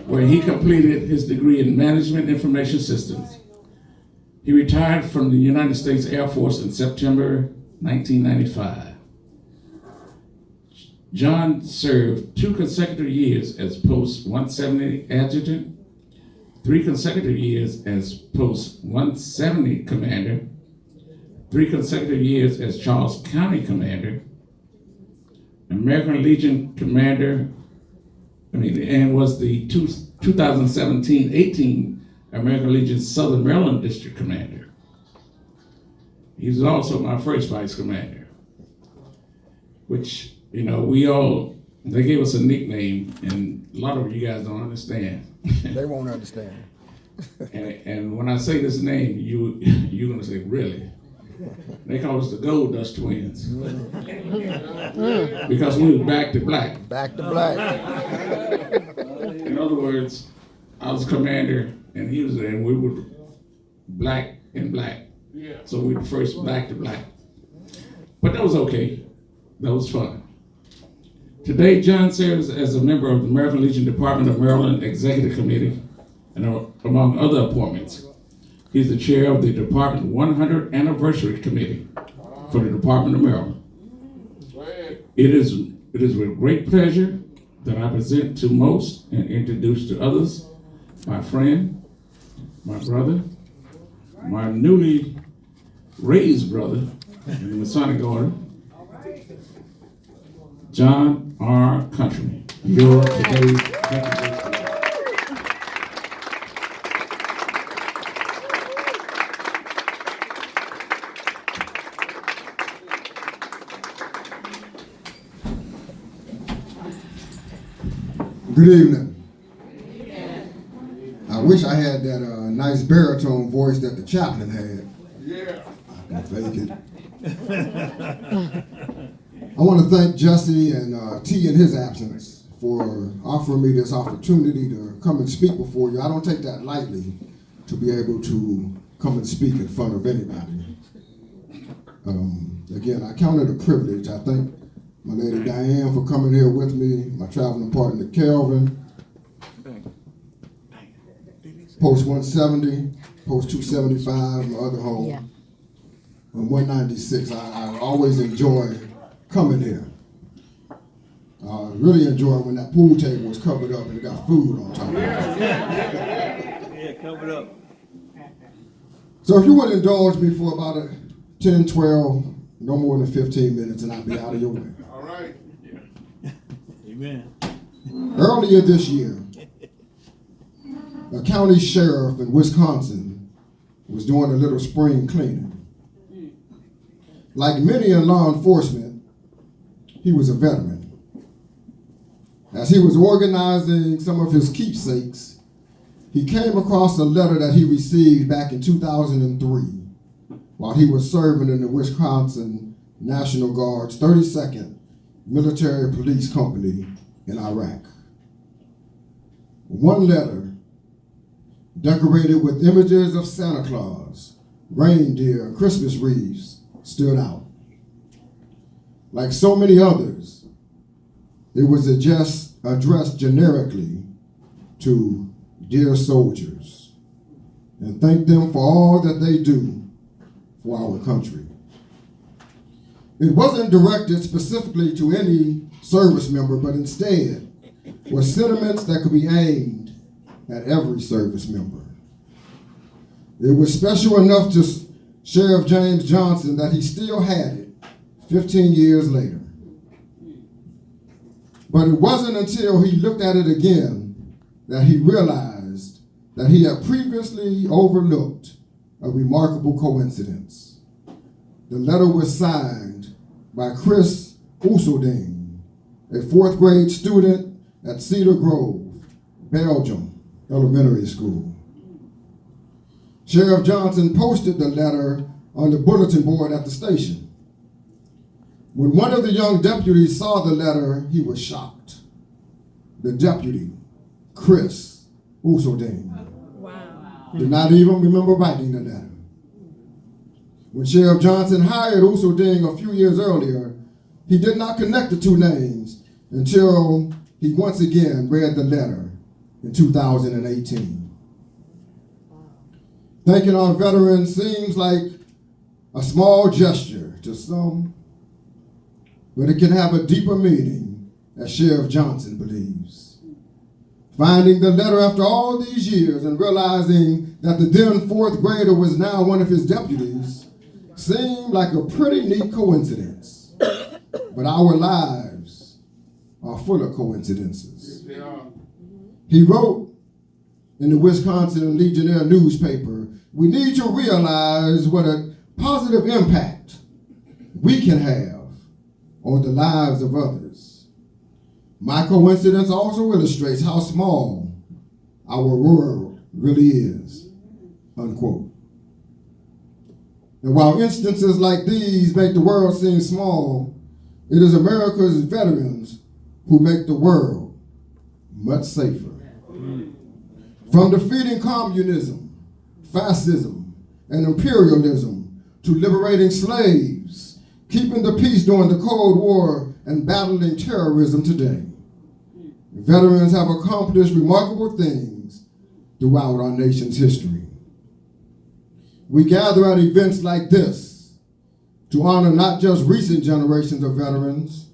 where he completed his degree in Management Information Systems. He retired from the United States Air Force in September 1995. John served 2 consecutive years as Post 170 Adjutant, 3 consecutive years as Post 170 Commander, 3 consecutive years as Charles County Commander, American Legion Commander, and was the 2017-18 American Legion Southern Maryland District Commander. He was also my first Vice Commander, which, they gave us a nickname, and a lot of you guys don't understand. They won't understand. and when I say this name, you're going to say, really? They call us the Gold Dust Twins. Because we were back to black. Back to black. In other words, I was commander, and he was there, and we were black and black. So we were first black to black. But that was okay. That was fun. Today, John serves as a member of the American Legion Department of Maryland Executive Committee, and among other appointments, he's the chair of the Department 100th Anniversary Committee for the Department of Maryland. It is with great pleasure that I present to most and introduce to others my friend, my brother, my newly raised brother in the Masonic Order, John R. Countryman. Your today's Countryman. Good evening. I wish I had that nice baritone voice that the chaplain had. Yeah. I can fake it. I want to thank Jesse and T in his absence for offering me this opportunity to come and speak before you. I don't take that lightly, to be able to come and speak in front of anybody. Again, I count it a privilege. I thank my lady Diane for coming here with me, my traveling partner Kelvin, Post 170, Post 275, my other home, and 196. I always enjoy coming here. I really enjoy when that pool table was covered up and it got food on top of it. Yeah, covered up. So if you would indulge me for about 10, 12, no more than 15 minutes, and I'll be out of your way. All right. Amen. Earlier this year, a county sheriff in Wisconsin was doing a little spring cleaning. Like many in law enforcement, he was a veteran. As he was organizing some of his keepsakes, he came across a letter that he received back in 2003 while he was serving in the Wisconsin National Guard's 32nd Military Police Company in Iraq. One letter, decorated with images of Santa Claus, reindeer, and Christmas wreaths, stood out. Like so many others, it was addressed generically to dear soldiers and thank them for all that they do for our country. It wasn't directed specifically to any service member, but instead were sentiments that could be aimed at every service member. It was special enough to Sheriff James Johnson that he still had it 15 years later. But it wasn't until he looked at it again that he realized that he had previously overlooked a remarkable coincidence. The letter was signed by Chris Oeselding, a 4th grade student at Cedar Grove, Belgium Elementary School. Sheriff Johnson posted the letter on the bulletin board at the station. When one of the young deputies saw the letter, he was shocked. The deputy, Chris Oeselding, did not even remember writing the letter. When Sheriff Johnson hired Oeselding a few years earlier, he did not connect the two names until he once again read the letter in 2018. Thanking our veterans seems like a small gesture to some, but it can have a deeper meaning, as Sheriff Johnson believes. Finding the letter after all these years and realizing that the then fourth grader was now one of his deputies seemed like a pretty neat coincidence. But our lives are full of coincidences. Yes, they are. He wrote in the Wisconsin Legionnaire newspaper, "We need to realize what a positive impact we can have on the lives of others. My coincidence also illustrates how small our world really is," unquote. And while instances like these make the world seem small, it is America's veterans who make the world much safer. From defeating communism, fascism, and imperialism to liberating slaves, keeping the peace during the Cold War, and battling terrorism today, veterans have accomplished remarkable things throughout our nation's history. We gather at events like this to honor not just recent generations of veterans,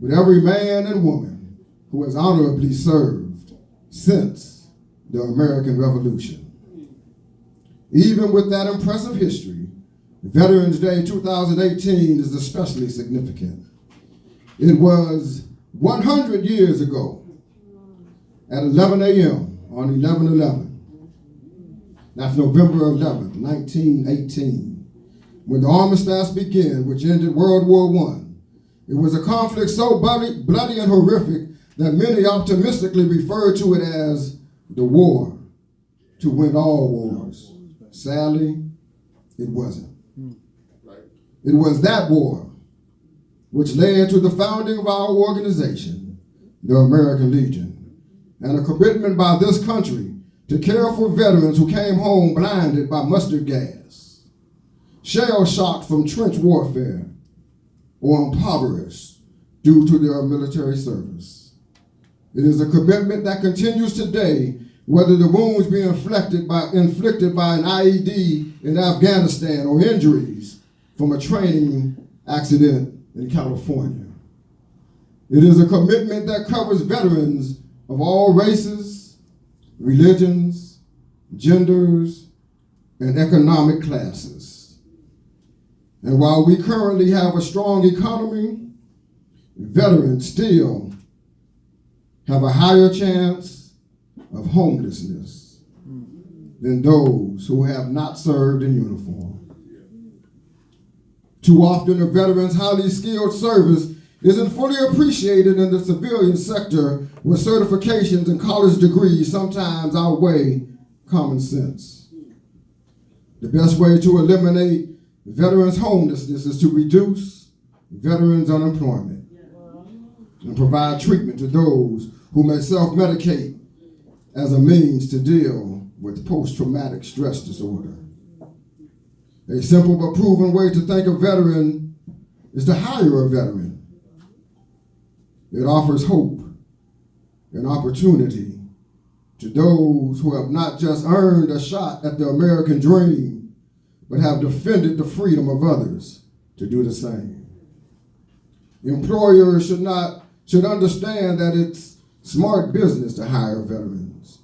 but every man and woman who has honorably served since the American Revolution. Even with that impressive history, Veterans Day 2018 is especially significant. It was 100 years ago at 11 a.m. on 11/11. That's November 11th, 1918, when the armistice began, which ended World War I. It was a conflict so bloody and horrific that many optimistically referred to it as the war to win all wars. Sadly, it wasn't. It was that war which led to the founding of our organization, the American Legion, and a commitment by this country to care for veterans who came home blinded by mustard gas, shell-shocked from trench warfare, or impoverished due to their military service. It is a commitment that continues today, whether the wounds be inflicted by an IED in Afghanistan or injuries from a training accident in California. It is a commitment that covers veterans of all races, religions, genders, and economic classes. And while we currently have a strong economy, veterans still have a higher chance of homelessness than those who have not served in uniform. Too often, a veteran's highly skilled service isn't fully appreciated in the civilian sector, where certifications and college degrees sometimes outweigh common sense. The best way to eliminate veterans' homelessness is to reduce veterans' unemployment and provide treatment to those who may self-medicate as a means to deal with post-traumatic stress disorder. A simple but proven way to thank a veteran is to hire a veteran. It offers hope and opportunity to those who have not just earned a shot at the American dream, but have defended the freedom of others to do the same. Employers should understand that it's smart business to hire veterans.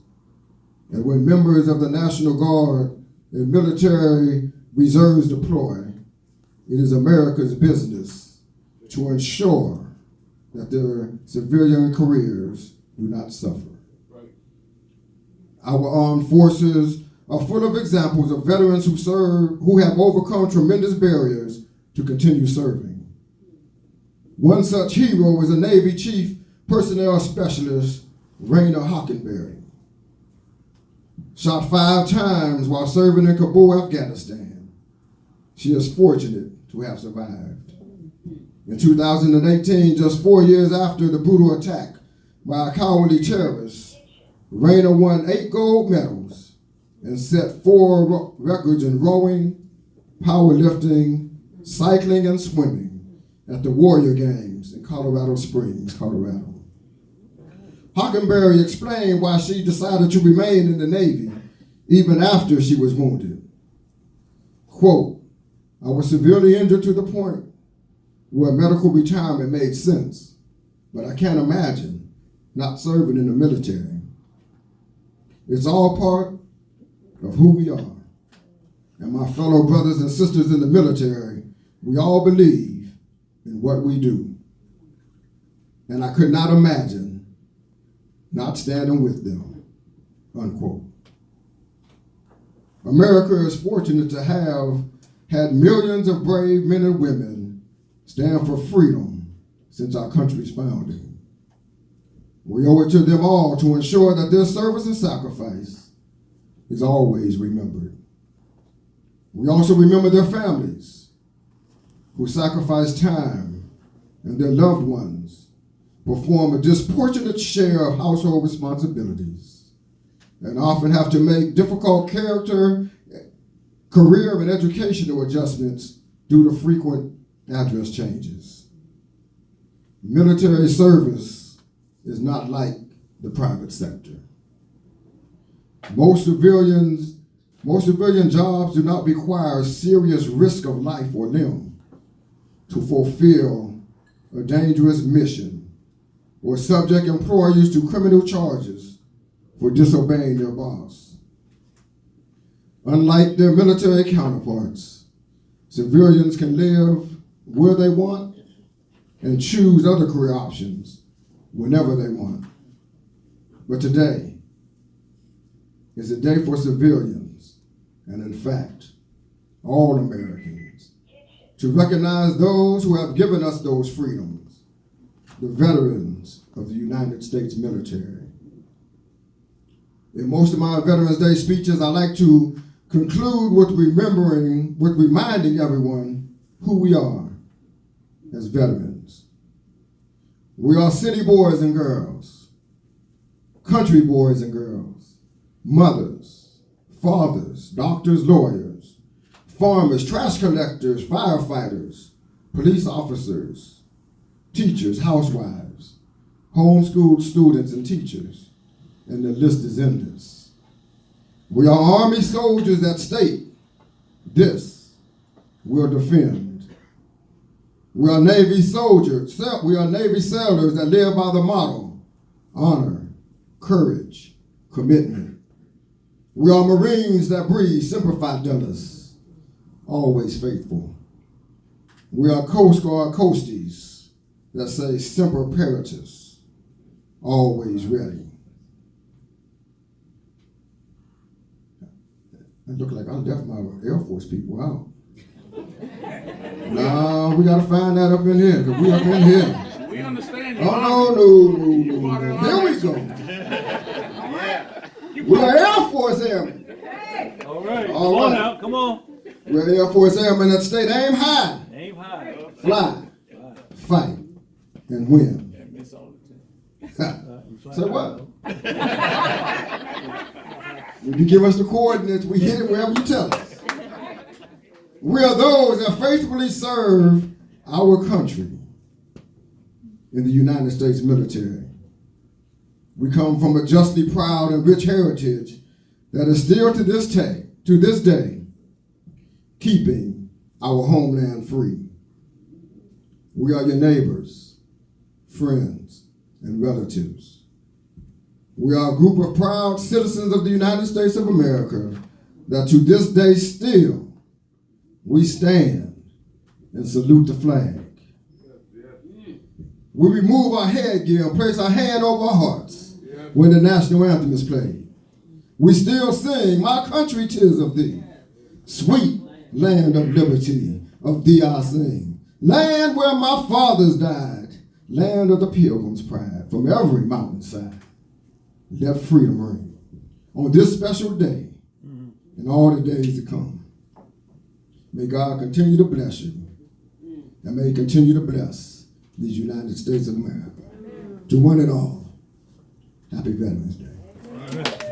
And when members of the National Guard and military reserves deploy, it is America's business to ensure that their civilian careers do not suffer. Our armed forces are full of examples of veterans who have overcome tremendous barriers to continue serving. One such hero is a Navy Chief Personnel Specialist, Raina Hockenberry. Shot 5 times while serving in Kabul, Afghanistan. She is fortunate to have survived. In 2018, just 4 years after the brutal attack by a cowardly terrorist, Raina won 8 gold medals and set 4 records in rowing, powerlifting, cycling, and swimming at the Warrior Games in Colorado Springs, Colorado. Hockenberry explained why she decided to remain in the Navy even after she was wounded. Quote, I was severely injured to the point where medical retirement made sense, but I can't imagine not serving in the military. It's all part of who we are. And my fellow brothers and sisters in the military, we all believe in what we do. And I could not imagine not standing with them, unquote. America is fortunate to have had millions of brave men and women stand for freedom since our country's founding. We owe it to them all to ensure that their service and sacrifice is always remembered. We also remember their families who sacrificed time and their loved ones perform a disproportionate share of household responsibilities and often have to make difficult career, and educational adjustments due to frequent address changes. Military service is not like the private sector. Most civilian jobs do not require serious risk of life or limb to fulfill a dangerous mission or subject employees to criminal charges for disobeying their boss. Unlike their military counterparts, civilians can live where they want and choose other career options whenever they want. But today is a day for civilians, and in fact, all Americans, to recognize those who have given us those freedoms, the veterans of the United States military. In most of my Veterans Day speeches, I like to conclude with reminding everyone who we are as veterans. We are city boys and girls, country boys and girls, mothers, fathers, doctors, lawyers, farmers, trash collectors, firefighters, police officers, teachers, housewives, homeschooled students and teachers, and the list is endless. We are Army soldiers that state, this we'll defend. We are Navy soldiers, we are Navy sailors that live by the motto, honor, courage, commitment. We are Marines that breathe Semper Fidelis, always faithful. We are Coast Guard coasties that say Semper Paratus, always ready. I look like I'm deaf my Air Force people out. No, we gotta find that up in here, because we up in here. We understand you. Oh, no. Here we go. We are Air Force Airmen. All right. All Come on right. now. Come on. We're Air Force Airmen that state aim high, Aim high. fly, fight, and win. Say what? If you give us the coordinates, we hit it wherever you tell us. We are those that faithfully serve our country in the United States military. We come from a justly proud and rich heritage that is still to this day keeping our homeland free. We are your neighbors, friends, and relatives. We are a group of proud citizens of the United States of America that to this day still we stand and salute the flag. We remove our headgear and place our hand over our hearts when the national anthem is played. We still sing, my country 'tis of thee, sweet land of liberty, of thee I sing. Land where my fathers died, land of the pilgrim's pride, from every mountainside. Let freedom ring on this special day and all the days to come. May God continue to bless you, and may He continue to bless these United States of America. To one and all, happy Veterans Day.